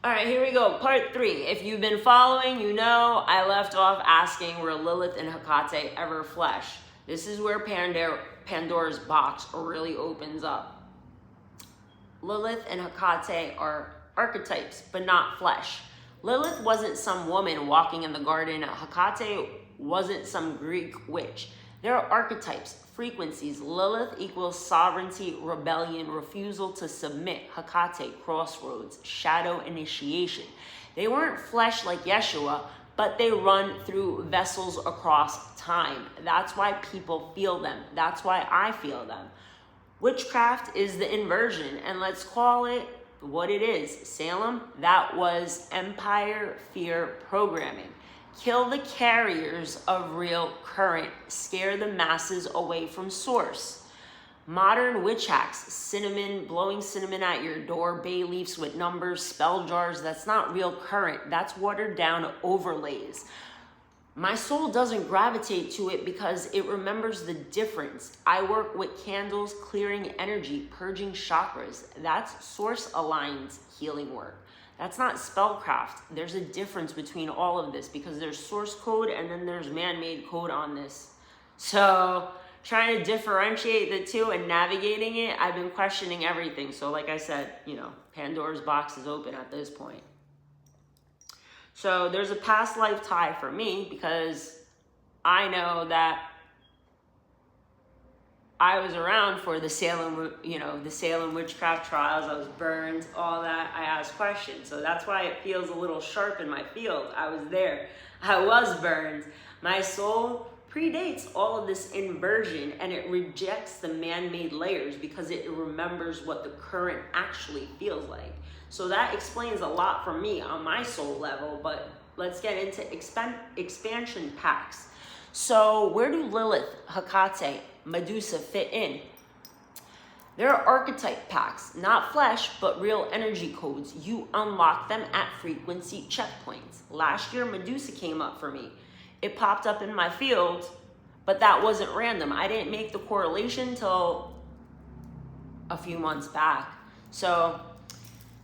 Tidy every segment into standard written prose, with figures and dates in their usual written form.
All right, here we go. Part 3. If you've been following, you know I left off asking were Lilith and Hecate ever flesh. This is where Pandora's box really opens up. Lilith and Hecate are archetypes, but not flesh. Lilith wasn't some woman walking in the garden. Hecate wasn't some Greek witch. They're archetypes, frequencies. Lilith equals sovereignty, rebellion, refusal to submit. Hecate, crossroads, shadow initiation. They weren't flesh like Yeshua, but they run through vessels across time. That's why people feel them. That's why I feel them. Witchcraft is the inversion, and let's call it what it is. Salem, that was empire fear programming. Kill the carriers of real current. Scare the masses away from source. Modern witch hacks, cinnamon, blowing cinnamon at your door, bay leaves with numbers, spell jars, that's not real current. That's watered down overlays. My soul doesn't gravitate to it because it remembers the difference. I work with candles, clearing energy, purging chakras. That's source aligned healing work. That's not spellcraft. There's a difference between all of this because there's source code and then there's man-made code on this. So trying to differentiate the two and navigating it, I've been questioning everything. So like I said, Pandora's box is open at this point. So there's a past life tie for me because I know that I was around for the Salem, the Salem witchcraft trials. I was burned, all that. I asked questions. So that's why it feels a little sharp in my field. I was there. I was burned. My soul predates all of this inversion and it rejects the man-made layers because it remembers what the current actually feels like. So that explains a lot for me on my soul level, but let's get into expansion packs. So where do Lilith, Hecate, Medusa fit in? They're archetype packs, not flesh, but real energy codes. You unlock them at frequency checkpoints. Last year, Medusa came up for me. It popped up in my field, but that wasn't random. I didn't make the correlation till a few months back. So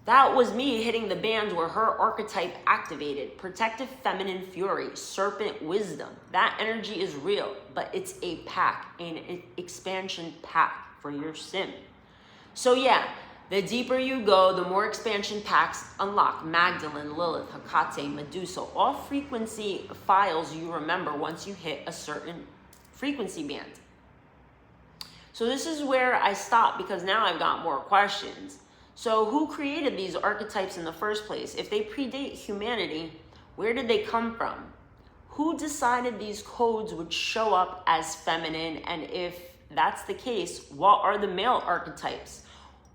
that was me hitting the bands where her archetype activated. Protective feminine fury, serpent wisdom. That energy is real, but it's a pack, an expansion pack for your sim. So yeah, the deeper you go, the more expansion packs unlock. Magdalene, Lilith, Hecate, Medusa, all frequency files you remember once you hit a certain frequency band. So this is where I stop because now I've got more questions. So who created these archetypes in the first place? If they predate humanity, where did they come from? Who decided these codes would show up as feminine? And if that's the case, what are the male archetypes?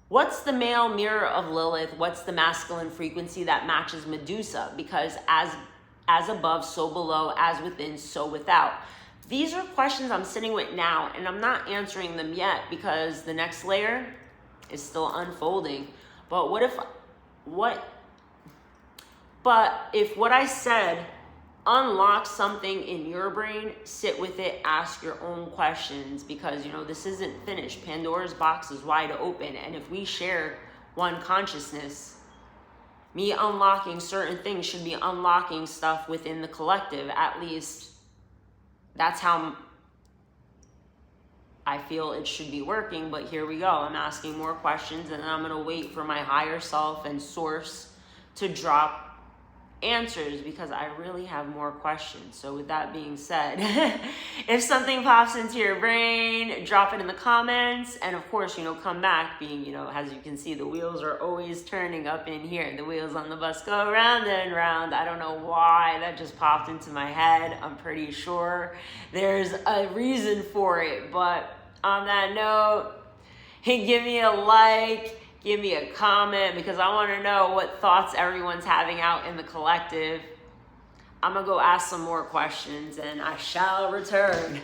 What's the male mirror of Lilith? What's the masculine frequency that matches Medusa? Because as above, so below, as within, so without. These are questions I'm sitting with now, and I'm not answering them yet because the next layer is still unfolding. But if what I said unlocks something in your brain, sit with it, ask your own questions because this isn't finished. Pandora's box is wide open, and if we share one consciousness, me unlocking certain things should be unlocking stuff within the collective. At least that's how I feel it should be working, but here we go. I'm asking more questions and then I'm gonna wait for my higher self and source to drop answers because I really have more questions. So with that being said, if something pops into your brain, drop it in the comments. And of course, come back being, as you can see, the wheels are always turning up in here. The wheels on the bus go round and round. I don't know why that just popped into my head. I'm pretty sure there's a reason for it, but on that note, give me a like, give me a comment because I want to know what thoughts everyone's having out in the collective. I'm going to go ask some more questions and I shall return.